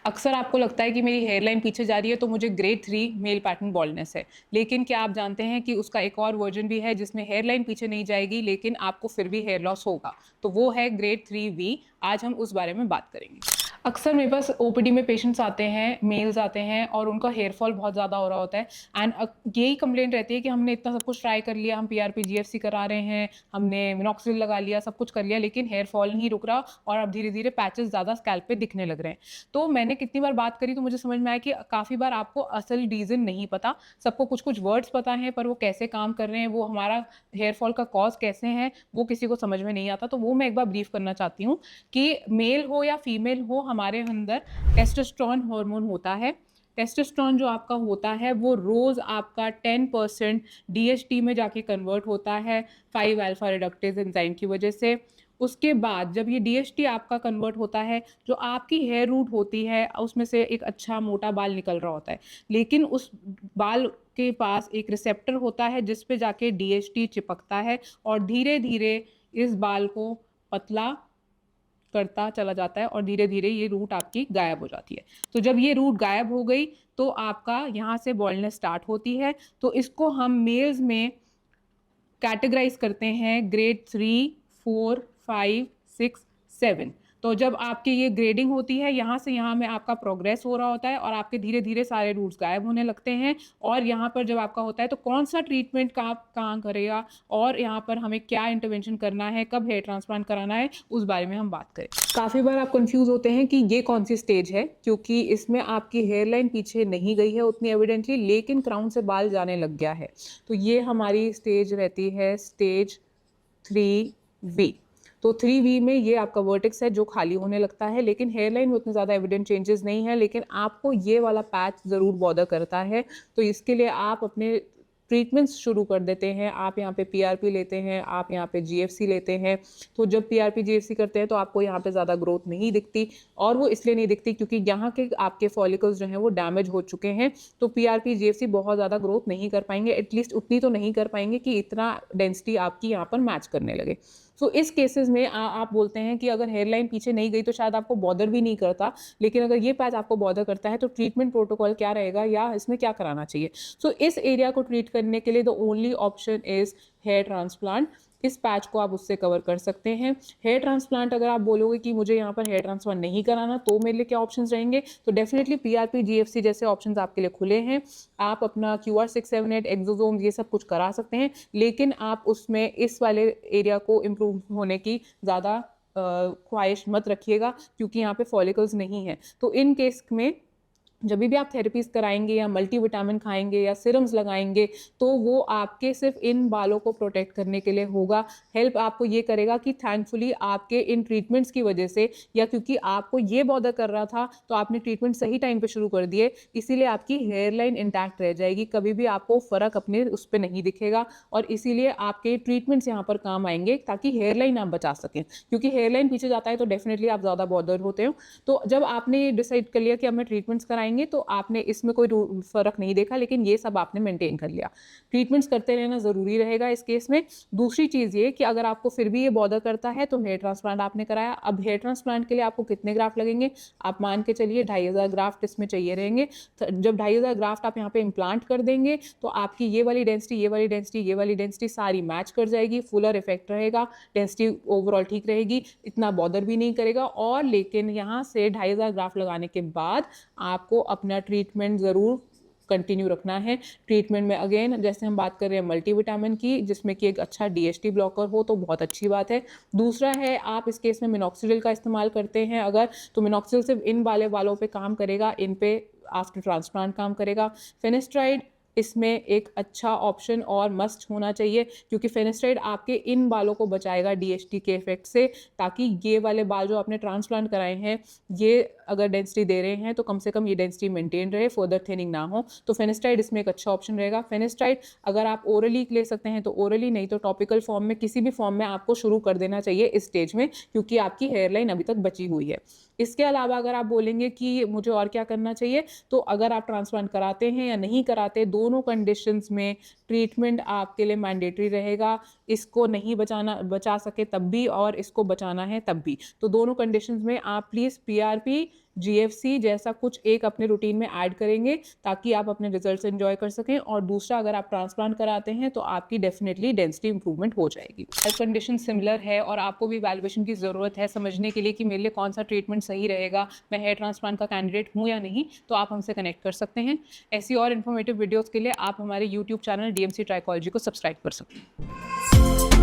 अक्सर आपको लगता है कि मेरी हेयरलाइन पीछे जा रही है तो मुझे ग्रेड 3 मेल पैटर्न बाल्डनेस है। लेकिन क्या आप जानते हैं कि उसका एक और वर्जन भी है जिसमें हेयरलाइन पीछे नहीं जाएगी लेकिन आपको फिर भी हेयर लॉस होगा। तो वो है ग्रेड 3V। आज हम उस बारे में बात करेंगे। अक्सर मेरे पास ओपीडी में पेशेंट्स आते हैं, मेल्स आते हैं और उनका हेयर फॉल बहुत ज़्यादा हो रहा होता है एंड यही कंप्लेंट रहती है कि हमने इतना सब कुछ ट्राई कर लिया, हम पीआरपी, जीएफसी करा रहे हैं, हमने मिनॉक्सिडिल लगा लिया, सब कुछ कर लिया लेकिन हेयर फॉल नहीं रुक रहा और अब धीरे-धीरे पैचेस ज़्यादा स्कैल्प पे दिखने लग रहे हैं। तो मैंने कितनी बार बात करी तो मुझे समझ में आया कि काफ़ी बार आपको असल रीज़न नहीं पता। सबको कुछ-कुछ वर्ड्स पता हैं पर वो कैसे काम कर रहे हैं, वो हमारा हेयर फॉल का कॉज़ कैसे है, वो किसी को समझ में नहीं आता। तो वो मैं एक बार ब्रीफ करना चाहती हूँ कि मेल हो या फीमेल हो, हमारे अंदर टेस्टोस्टेरोन हार्मोन होता है। टेस्टोस्टेरोन जो आपका होता है वो रोज़ आपका 10% डीएचटी में जाके कन्वर्ट होता है 5 अल्फा रिडक्टेज़ एंजाइम की वजह से। उसके बाद जब ये डीएचटी आपका कन्वर्ट होता है, जो आपकी हेयर रूट होती है उसमें से एक अच्छा मोटा बाल निकल रहा होता है। लेकिन उस बाल के पास एक रिसेप्टर होता है जिस पे जाके डीएचटी चिपकता है और धीरे-धीरे इस बाल को पतला करता चला जाता है और धीरे-धीरे ये रूट आपकी गायब हो जाती है। तो जब ये रूट गायब हो गई तो आपका यहाँ से बॉल्डनेस स्टार्ट होती है। तो इसको हम मेल्स में कैटेगराइज़ करते हैं ग्रेड 3, 4, 5, 6, 7। तो जब आपकी ये ग्रेडिंग होती है, यहाँ से यहाँ में आपका प्रोग्रेस हो रहा होता है और आपके धीरे-धीरे सारे रूट्स गायब होने लगते हैं और यहाँ पर जब आपका होता है तो कौन-सा ट्रीटमेंट काम करेगा और यहाँ पर हमें क्या इंटरवेंशन करना है, कब हेयर ट्रांसप्लांट कराना है, उस बारे में हम बात करें। काफ़ी बार आप कन्फ्यूज़ होते हैं कि ये कौन-सी स्टेज है, क्योंकि इसमें आपकी हेयर लाइन पीछे नहीं गई है उतनी एविडेंटली, लेकिन क्राउन से बाल जाने लग गया है। तो ये हमारी स्टेज रहती है स्टेज 3V। तो 3V में ये आपका वर्टेक्स है जो खाली होने लगता है, लेकिन हेयरलाइन में उतने ज़्यादा एविडेंट चेंजेस नहीं है, लेकिन आपको ये वाला पैच ज़रूर बॉदर करता है। तो इसके लिए आप अपने ट्रीटमेंट्स शुरू कर देते हैं। आप यहाँ पे पीआरपी लेते हैं, आप यहाँ पे जीएफसी लेते हैं। तो जब पीआरपी, जीएफसी करते हैं तो आपको यहाँ पे ज़्यादा ग्रोथ नहीं दिखती और वो इसलिए नहीं दिखती क्योंकि यहाँ के आपके फॉलिकल्स जो हैं वो डैमेज हो चुके हैं। तो पीआरपी, जीएफसी बहुत ज़्यादा ग्रोथ नहीं कर पाएँगे, एटलीस्ट उतनी तो नहीं कर पाएँगे कि इतना डेंसिटी आपकी यहाँ पर मैच करने लगे। सो इस केसेस में आप बोलते हैं कि अगर हेयरलाइन पीछे नहीं गई तो शायद आपको बॉदर भी नहीं करता, लेकिन अगर ये पैच आपको बॉदर करता है तो ट्रीटमेंट प्रोटोकॉल क्या रहेगा या इसमें क्या कराना चाहिए? सो इस एरिया को ट्रीट करने के लिए the only option is here transplant. इस पैच को आप उससे कवर कर सकते हैं। हेयर ट्रांसप्लांट अगर आप बोलोगे कि मुझे यहाँ पर हेयर ट्रांसप्लांट नहीं कराना तो मेरे लिए क्या ऑप्शंस रहेंगे? तो डेफिनिटली पीआरपी, जीएफसी जैसे ऑप्शंस आपके लिए खुले हैं। आप अपना क्यूआर 678, एक्सोसोम्स ये सब कुछ करा सकते हैं, लेकिन आप उसमें इस वाले एरिया को इम्प्रूव होने की ज़्यादा ख्वाहिश मत रखिएगा क्योंकि यहाँ पे फॉलिकल्स नहीं हैं। तो इन केस में जभी भी आप थेरेपीज़ कराएँगे या मल्टीविटामिन खाएँगे या सीरम्स लगाएँगे, तो वो आपके सिर्फ़ इन बालों को प्रोटेक्ट करने के लिए होगा। हेल्प आपको ये करेगा कि थैंकफुली आपके इन ट्रीटमेंट्स की वजह से या क्योंकि आपको ये बॉदर कर रहा था, तो आपने ट्रीटमेंट सही टाइम पे शुरू कर दिए, इसीलिए आपकी हेयर लाइन इंटैक्ट रह जाएगी। कभी भी आपको फ़र्क अपने उस पे नहीं दिखेगा और इसीलिए आपके ट्रीटमेंट्स यहाँ पर काम आएँगे ताकि हेयर लाइन आप बचा सकें। क्योंकि हेयर लाइन पीछे जाता है तो डेफ़िनिटली आप ज़्यादा बॉदर होते हो। तो जब आपने ये डिसाइड कर लिया कि अब मैं ट्रीटमेंट्स कराएँगे तो आपने इसमें कोई फ़र्क नहीं देखा, लेकिन ये सब आपने मेंटेन कर लिया। ट्रीटमेंट्स करते रहना ज़रूरी रहेगा इस केस में। दूसरी चीज़ ये कि अगर आपको फिर भी ये बॉदर करता है तो हेयर ट्रांसप्लांट आपने कराया। अब हेयर ट्रांसप्लांट के लिए आपको कितने ग्राफ्ट लगेंगे? आप मान के चलिए 2500 ग्राफ्ट इसमें चाहिए रहेंगे। जब 2500 ग्राफ्ट आप यहाँ पे इम्प्लांट कर देंगे तो आपकी ये वाली डेंसिटी, ये वाली डेंसिटी, ये वाली डेंसिटी सारी मैच कर जाएगी, फुलर इफेक्ट रहेगा, डेंसिटी ओवरऑल ठीक रहेगी, इतना बॉदर भी नहीं करेगा। और लेकिन यहाँ से 2500 ग्राफ्ट लगाने के बाद आपको अपना ट्रीटमेंट ज़रूर कंटिन्यू रखना है। ट्रीटमेंट में अगेन जैसे हम बात कर रहे हैं मल्टीविटामिन की, जिसमें कि एक अच्छा डीएचटी ब्लॉकर हो तो बहुत अच्छी बात है। दूसरा है आप इस केस में मिनॉक्सिडिल का इस्तेमाल करते हैं अगर, तो मिनॉक्सिडिल सिर्फ इन वाले बालों पे काम करेगा, इन पे आफ्टर ट्रांसप्लांट काम करेगा। फिनेस्ट्राइड इसमें एक अच्छा ऑप्शन और मस्ट होना चाहिए क्योंकि फिनेस्ट्राइड आपके इन बालों को बचाएगा डीएचटी के इफेक्ट से, ताकि ये वाले बाल जो आपने ट्रांसप्लांट कराए हैं, ये अगर डेंसिटी दे रहे हैं तो कम से कम ये डेंसिटी मेंटेन रहे, फर्दर थिनिंग ना हो। तो फिनेस्ट्राइड इसमें एक अच्छा ऑप्शन रहेगा। फिनेस्ट्राइड अगर आप ओरली ले सकते हैं तो ओरली, नहीं तो टॉपिकल फॉर्म में, किसी भी फॉर्म में आपको शुरू कर देना चाहिए इस स्टेज में, क्योंकि आपकी हेयरलाइन अभी तक बची हुई है। इसके अलावा अगर आप बोलेंगे कि मुझे और क्या करना चाहिए, तो अगर आप ट्रांसप्लांट कराते हैं या नहीं कराते, दोनों कंडीशंस में ट्रीटमेंट आपके लिए मैंडेटरी रहेगा। इसको नहीं बचा सके तब भी और इसको बचाना है तब भी। तो दोनों कंडीशंस में आप प्लीज़ पीआरपी जीएफसी जैसा कुछ एक अपने रूटीन में ऐड करेंगे ताकि आप अपने रिजल्ट्स एंजॉय कर सकें। और दूसरा, अगर आप ट्रांसप्लांट कराते हैं तो आपकी डेफिनेटली डेंसिटी इंप्रूवमेंट हो जाएगी। हेल्थ कंडीशन सिमिलर है और आपको भी वैल्यूएशन की ज़रूरत है समझने के लिए कि मेरे लिए कौन सा ट्रीटमेंट सही रहेगा, मैं हेयर ट्रांसप्लांट का कैंडिडेट हूँ या नहीं, तो आप हमसे कनेक्ट कर सकते हैं। ऐसी और इन्फॉर्मेटिव वीडियोज़ के लिए आप हमारे यूट्यूब चैनल DMC ट्राइकोलॉजी को सब्सक्राइब कर सकते हैं।